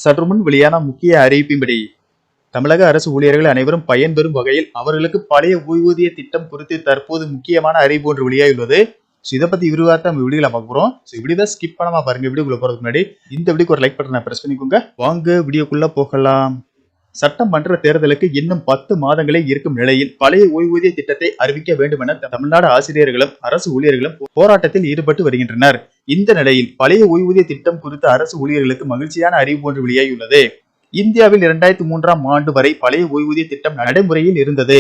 சற்றுமுன் வெளியான முக்கிய அறிவிப்பின்படி தமிழக அரசு ஊழியர்கள் அனைவரும் பயன்பெறும் வகையில் அவர்களுக்கு பழைய ஓய்வூதிய திட்டம் குறித்து தற்போது முக்கியமான அறிவிப்பு ஒன்று வெளியாகியுள்ளது. இதை பத்தி விரிவாக நம்ம வீடியோல பார்க்க போறோம். வீடியோ ஸ்கிப் பண்ணாம பாருங்க. வீடியோக்குள்ள போறதுக்கு முன்னாடி இந்த வீடியோக்கு ஒரு லைக் பட்டனை பிரஸ் பண்ணிக்கோங்க. வாங்க வீடியோக்குள்ள போகலாம். சட்டமன்ற தேர்தலுக்கு இன்னும் 10 மாதங்களே இருக்கும் நிலையில் பழைய ஓய்வூதிய திட்டத்தை அறிவிக்க வேண்டும் என தமிழ்நாடு ஆசிரியர்களும் அரசு ஊழியர்களும் போராட்டத்தில் ஈடுபட்டு வருகின்றனர். இந்த நிலையில் பழைய ஓய்வூதிய திட்டம் குறித்து அரசு ஊழியர்களுக்கு மகிழ்ச்சியான அறிவிப்பு ஒன்று வெளியாகியுள்ளது. இந்தியாவில் 2003ஆம் ஆண்டு வரை பழைய ஓய்வூதிய திட்டம் நடைமுறையில் இருந்தது.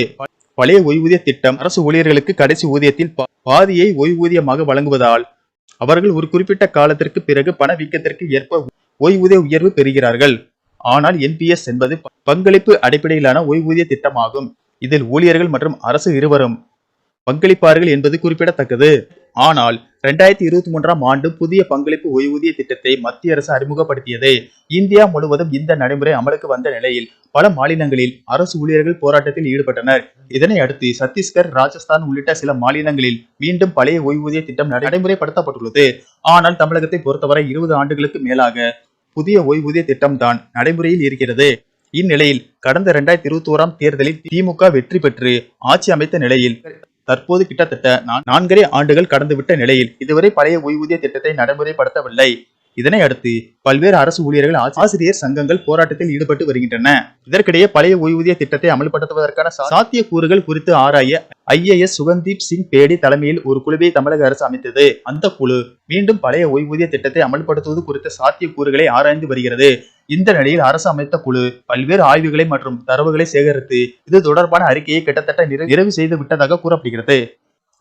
பழைய ஓய்வூதிய திட்டம் அரசு ஊழியர்களுக்கு கடைசி ஊதியத்தில் பாதியை ஓய்வூதியமாக வழங்குவதால் அவர்கள் ஒரு குறிப்பிட்ட காலத்திற்கு பிறகு பணவீக்கத்திற்கு ஏற்ப ஓய்வூதிய உயர்வு பெறுகிறார்கள். ஆனால் NPS என்பது பங்களிப்பு அடிப்படையிலான ஓய்வூதிய திட்டமாகும். இதில் ஊழியர்கள் மற்றும் அரசு இருவரும் பங்களிப்பார்கள் என்பது குறிப்பிடத்தக்கது. ஆனால் 2023ஆம் ஆண்டு புதிய பங்களிப்பு ஓய்வூதிய திட்டத்தை மத்திய அரசு அறிமுகப்படுத்தியது. இந்தியா முழுவதும் இந்த நடைமுறை அமலுக்கு வந்த நிலையில் பல மாநிலங்களில் அரசு ஊழியர்கள் போராட்டத்தில் ஈடுபட்டனர். இதனை அடுத்து சத்தீஸ்கர், ராஜஸ்தான் உள்ளிட்ட சில மாநிலங்களில் மீண்டும் பழைய ஓய்வூதிய திட்டம் நடைமுறைப்படுத்தப்பட்டுள்ளது. ஆனால் தமிழகத்தை பொறுத்தவரை 20 ஆண்டுகளுக்கு மேலாக புதிய ஓய்வூதிய திட்டம் தான் நடைமுறையில் இருக்கிறது. இந்நிலையில் கடந்த 2021ஆம் தேர்தலில் திமுக வெற்றி பெற்று ஆட்சி அமைத்த நிலையில் தற்போது கிட்டத்தட்ட 4.5 ஆண்டுகள் கடந்துவிட்ட நிலையில் இதுவரை பழைய ஓய்வூதிய திட்டத்தை நடைமுறைப்படுத்தவில்லை. இதனை அடுத்து பல்வேறு அரசு ஊழியர்கள், ஆசிரியர் சங்கங்கள் போராட்டத்தில் ஈடுபட்டு வருகின்றன. இதற்கிடையே பழைய ஓய்வூதிய திட்டத்தை அமல்படுத்துவதற்கான சாத்தியக்கூறுகள் குறித்து ஆராய IAS சுகந்தீப் சிங் பேடி தலைமையில் ஒரு குழுவை தமிழக அரசு அமைத்தது. அந்த குழு மீண்டும் பழைய ஓய்வூதிய திட்டத்தை அமல்படுத்துவது குறித்த சாத்தியக்கூறுகளை ஆராய்ந்து வருகிறது. இந்த நிலையில் அரசு அமைத்த குழு பல்வேறு ஆய்வுகளை மற்றும் தரவுகளை சேகரித்து இது தொடர்பான அறிக்கையை கிட்டத்தட்ட நிறைவு செய்து விட்டதாக கூறப்படுகிறது.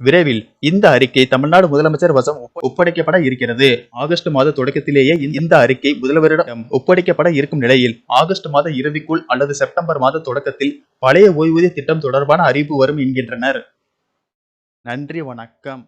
விரைவில் இந்த அறிக்கை தமிழ்நாடு முதலமைச்சர் வசம் ஒப்படைக்கப்பட இருக்கிறது. ஆகஸ்ட் மாத தொடக்கத்திலேயே இந்த அறிக்கை முதல்வரிடம் ஒப்படைக்கப்பட இருக்கும் நிலையில் ஆகஸ்ட் மாத இறுதிக்குள் அல்லது செப்டம்பர் மாத தொடக்கத்தில் பழைய ஓய்வூதிய திட்டம் தொடர்பான அறிவிப்பு வரும் என்கின்றனர். நன்றி, வணக்கம்.